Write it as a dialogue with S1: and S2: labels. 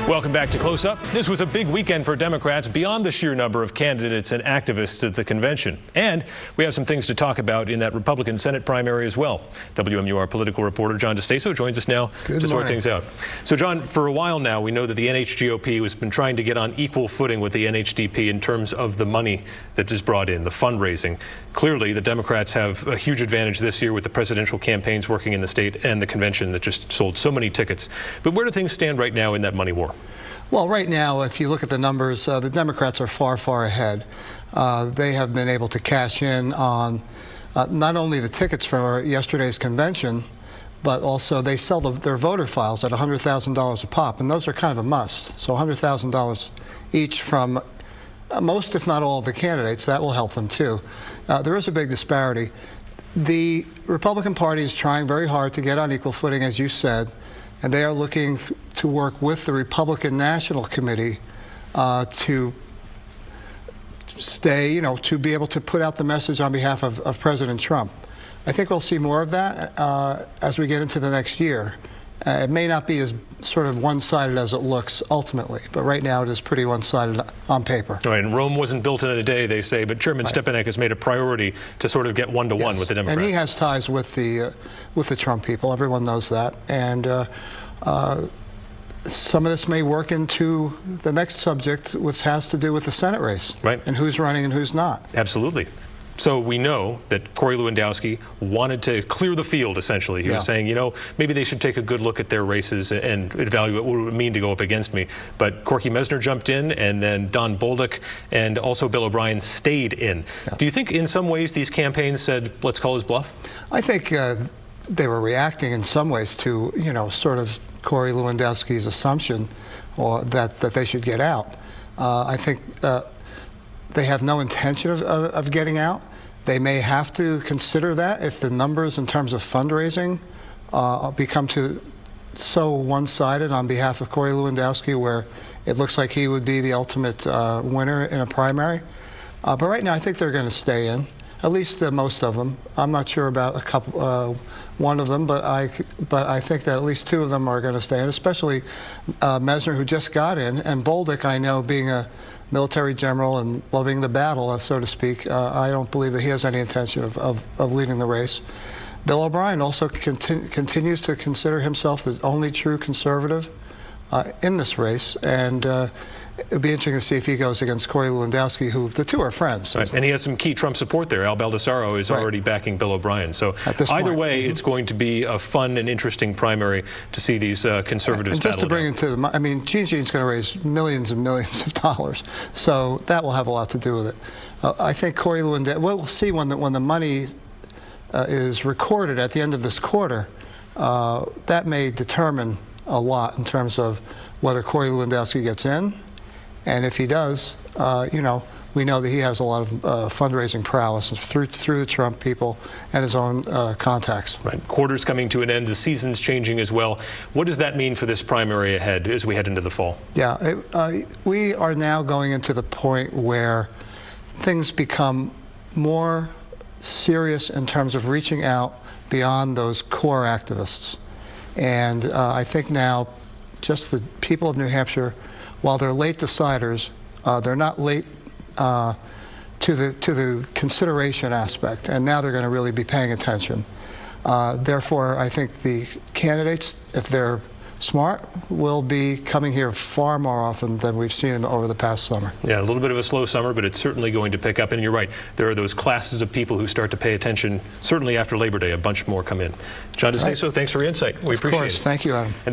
S1: Welcome back to Close Up. This was a big weekend for Democrats beyond the sheer number of candidates and activists at the convention. And we have some things to talk about in that Republican Senate primary as well. WMUR political reporter John DeStaso joins us now to sort things out. So, John, for a while now, we know that the NHGOP has been trying to get on equal footing with the NHDP in terms of the money that is brought in, the fundraising. Clearly, the Democrats have a huge advantage this year with the presidential campaigns working in the state and the convention that just sold so many tickets. But where do things stand right now in that money war?
S2: Well, right now, if you look at the numbers, the Democrats are far, far ahead. They have been able to cash in on not only the tickets for yesterday's convention, but also they sell their voter files at $100,000 a pop, and those are kind of a must. So $100,000 each from most, if not all, of the candidates. That will help them, too. There is a big disparity. The Republican Party is trying very hard to get on equal footing, as you said, and they are looking to work with the Republican National Committee to stay, to be able to put out the message on behalf of President Trump. I think we'll see more of that as we get into the next year. It may not be as sort of one-sided as it looks ultimately, but right now it is pretty one-sided on paper.
S1: All right, and Rome wasn't built in a day, they say, but Chairman Stepanek has made a priority to sort of get one-to-one with the Democrats.
S2: And he has ties with the Trump people. Everyone knows that. And some of this may work into the next subject, which has to do with the Senate race.
S1: Right.
S2: And who's running and who's not.
S1: Absolutely. So we know that Corey Lewandowski wanted to clear the field, essentially. He was saying, maybe they should take a good look at their races and evaluate what it would mean to go up against me. But Corky Messner jumped in, and then Don Bolduc and also Bill O'Brien stayed in. Do you think in some ways these campaigns said, let's call his bluff?
S2: I think they were reacting in some ways to, sort of Corey Lewandowski's assumption that they should get out. I think they have no intention of getting out. They may have to consider that if the numbers in terms of fundraising become so one-sided on behalf of Corey Lewandowski, where it looks like he would be the ultimate winner in a primary. But right now, I think they're going to stay in, at least most of them. I'm not sure about one of them, but I think that at least two of them are going to stay in, especially Messner, who just got in, and Bolduc, I know, being a military general and loving the battle, so to speak, I don't believe that he has any intention of leaving the race. Bill O'Brien also continues to consider himself the only true conservative in this race, and it'd be interesting to see if he goes against Corey Lewandowski, who the two are friends.
S1: Right. And he has some key Trump support there. Al Baldessaro is already backing Bill O'Brien. So either way, it's going to be a fun and interesting primary to see these conservatives battle.
S2: And just to bring it to the, Gene's going to raise millions and millions of dollars, so that will have a lot to do with it. I think Corey Lewandowski, we'll see when the money is recorded at the end of this quarter, that may determine a lot in terms of whether Corey Lewandowski gets in. And if he does, we know that he has a lot of fundraising prowess through the Trump people and his own contacts.
S1: Right. Quarter's coming to an end. The season's changing as well. What does that mean for this primary ahead as we head into the fall?
S2: Yeah, we are now going into the point where things become more serious in terms of reaching out beyond those core activists. And I think now just the people of New Hampshire, while they're late deciders, they're not late to the consideration aspect, and now they're going to really be paying attention. Therefore, I think the candidates, if they're smart, will be coming here far more often than we've seen over the past summer.
S1: Yeah, a little bit of a slow summer, but it's certainly going to pick up. And you're right, there are those classes of people who start to pay attention. Certainly after Labor Day, a bunch more come in. John DeStaso, thanks for your insight. We appreciate it.
S2: Of course. Thank you, Adam.